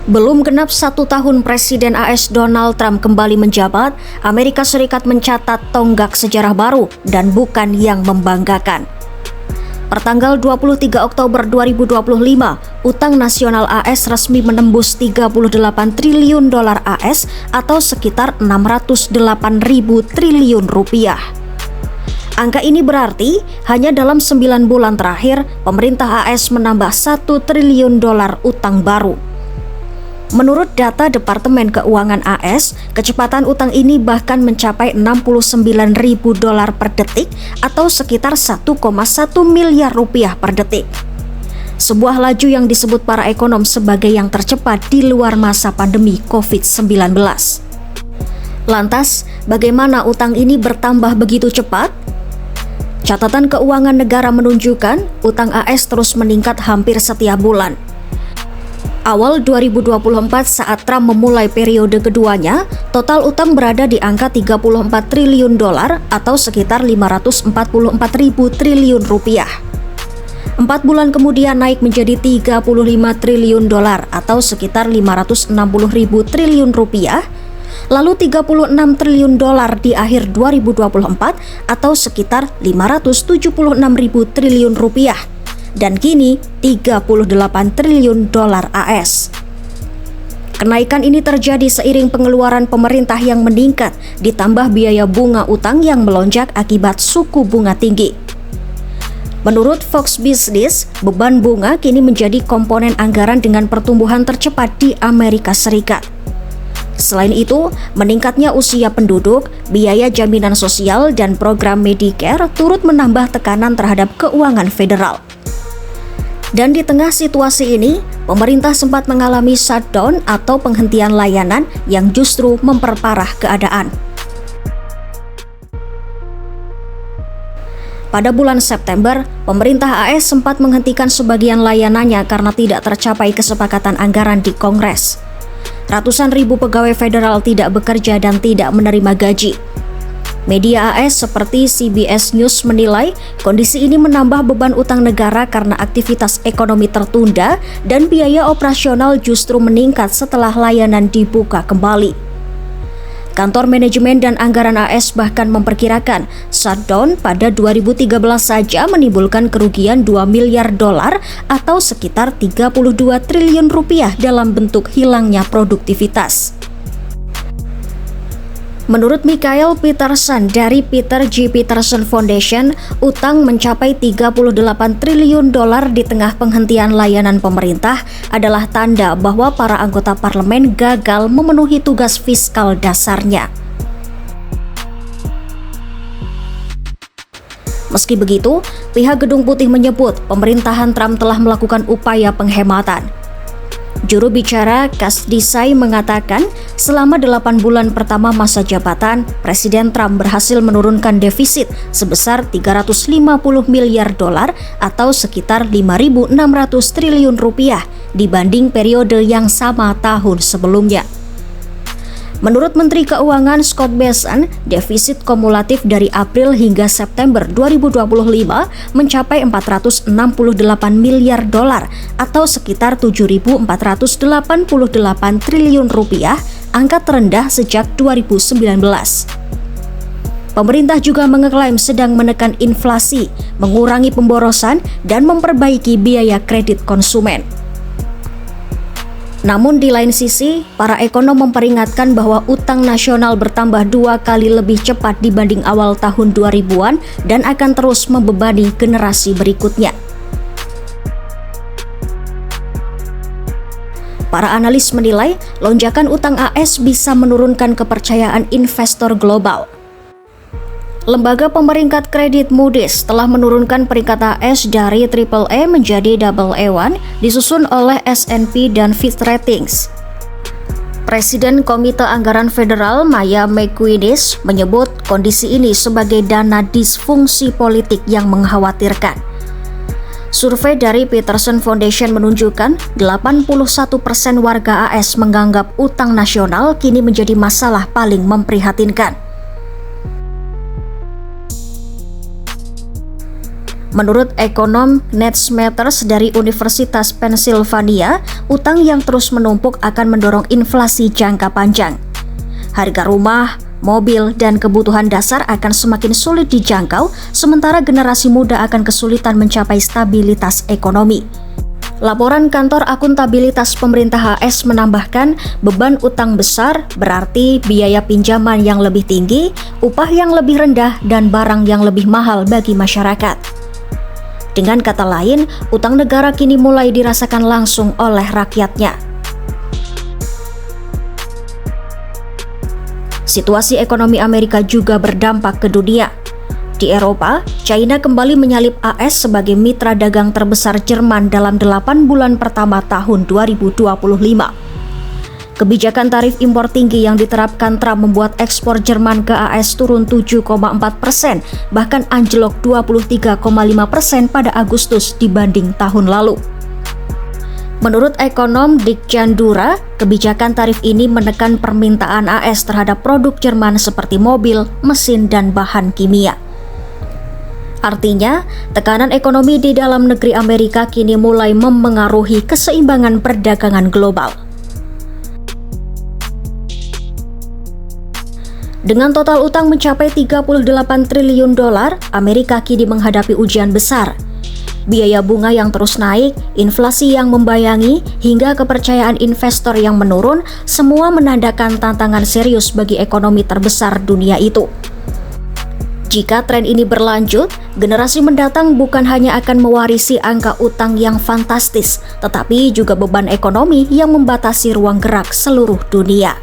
Belum genap 1 tahun Presiden AS Donald Trump kembali menjabat, Amerika Serikat mencatat tonggak sejarah baru dan bukan yang membanggakan. Pertanggal 23 Oktober 2025, utang nasional AS resmi menembus 38 triliun dolar AS atau sekitar 608.000 triliun rupiah. Angka ini berarti hanya dalam 9 bulan terakhir, pemerintah AS menambah 1 triliun dolar utang baru. Menurut data Departemen Keuangan AS, kecepatan utang ini bahkan mencapai 69.000 dolar per detik atau sekitar 1,1 miliar rupiah per detik. Sebuah laju yang disebut para ekonom sebagai yang tercepat di luar masa pandemi COVID-19. Lantas, bagaimana utang ini bertambah begitu cepat? Catatan Keuangan Negara menunjukkan utang AS terus meningkat hampir setiap bulan. Awal 2024 saat Trump memulai periode keduanya, total utang berada di angka 34 triliun dolar atau sekitar 544.000 triliun rupiah. 4 bulan kemudian naik menjadi 35 triliun dolar atau sekitar 560.000 triliun rupiah, lalu 36 triliun dolar di akhir 2024 atau sekitar 576.000 triliun rupiah. Dan kini 38 triliun dolar AS. Kenaikan ini terjadi seiring pengeluaran pemerintah yang meningkat, ditambah biaya bunga utang yang melonjak akibat suku bunga tinggi. Menurut Fox Business, beban bunga kini menjadi komponen anggaran dengan pertumbuhan tercepat di Amerika Serikat. Selain itu, meningkatnya usia penduduk, biaya jaminan sosial, dan program Medicare turut menambah tekanan terhadap keuangan federal. Dan di tengah situasi ini, pemerintah sempat mengalami shutdown atau penghentian layanan yang justru memperparah keadaan. Pada bulan September, pemerintah AS sempat menghentikan sebagian layanannya karena tidak tercapai kesepakatan anggaran di Kongres. Ratusan ribu pegawai federal tidak bekerja dan tidak menerima gaji. Media AS seperti CBS News menilai kondisi ini menambah beban utang negara karena aktivitas ekonomi tertunda dan biaya operasional justru meningkat setelah layanan dibuka kembali. Kantor Manajemen dan Anggaran AS bahkan memperkirakan shutdown pada 2013 saja menimbulkan kerugian 2 miliar dolar atau sekitar 32 triliun rupiah dalam bentuk hilangnya produktivitas. Menurut Michael Peterson dari Peter G. Peterson Foundation, utang mencapai 38 triliun dolar di tengah penghentian layanan pemerintah adalah tanda bahwa para anggota parlemen gagal memenuhi tugas fiskal dasarnya. Meski begitu, pihak Gedung Putih menyebut pemerintahan Trump telah melakukan upaya penghematan. Juru bicara Kasdisai mengatakan, selama 8 bulan pertama masa jabatan, Presiden Trump berhasil menurunkan defisit sebesar 350 miliar dolar atau sekitar 5.600 triliun rupiah dibanding periode yang sama tahun sebelumnya. Menurut Menteri Keuangan Scott Bessent, defisit kumulatif dari April hingga September 2025 mencapai 468 miliar dolar atau sekitar 7.488 triliun rupiah, angka terendah sejak 2019. Pemerintah juga mengeklaim sedang menekan inflasi, mengurangi pemborosan, dan memperbaiki biaya kredit konsumen. Namun di lain sisi, para ekonom memperingatkan bahwa utang nasional bertambah 2 kali lebih cepat dibanding awal tahun 2000-an dan akan terus membebani generasi berikutnya. Para analis menilai lonjakan utang AS bisa menurunkan kepercayaan investor global. Lembaga pemeringkat kredit Moody's telah menurunkan peringkat AS dari AAA menjadi AA1, disusun oleh S&P dan Fitch Ratings. Presiden Komite Anggaran Federal Maya McGuinness menyebut kondisi ini sebagai dana disfungsi politik yang mengkhawatirkan. Survei dari Peterson Foundation menunjukkan 81% warga AS menganggap utang nasional kini menjadi masalah paling memprihatinkan. Menurut ekonom Ned Smathers dari Universitas Pennsylvania, utang yang terus menumpuk akan mendorong inflasi jangka panjang. Harga rumah, mobil, dan kebutuhan dasar akan semakin sulit dijangkau, sementara generasi muda akan kesulitan mencapai stabilitas ekonomi. Laporan Kantor Akuntabilitas Pemerintah AS menambahkan beban utang besar berarti biaya pinjaman yang lebih tinggi, upah yang lebih rendah, dan barang yang lebih mahal bagi masyarakat. Dengan kata lain, utang negara kini mulai dirasakan langsung oleh rakyatnya. Situasi ekonomi Amerika juga berdampak ke dunia. Di Eropa, China kembali menyalip AS sebagai mitra dagang terbesar Jerman dalam 8 bulan pertama tahun 2025. Kebijakan tarif impor tinggi yang diterapkan Trump membuat ekspor Jerman ke AS turun 7,4%, bahkan anjlok 23,5% pada Agustus dibanding tahun lalu. Menurut ekonom Dick Jandura, kebijakan tarif ini menekan permintaan AS terhadap produk Jerman seperti mobil, mesin, dan bahan kimia. Artinya, tekanan ekonomi di dalam negeri Amerika kini mulai memengaruhi keseimbangan perdagangan global. Dengan total utang mencapai 38 triliun dolar, Amerika kini menghadapi ujian besar. Biaya bunga yang terus naik, inflasi yang membayangi, hingga kepercayaan investor yang menurun, semua menandakan tantangan serius bagi ekonomi terbesar dunia itu. Jika tren ini berlanjut, generasi mendatang bukan hanya akan mewarisi angka utang yang fantastis, tetapi juga beban ekonomi yang membatasi ruang gerak seluruh dunia.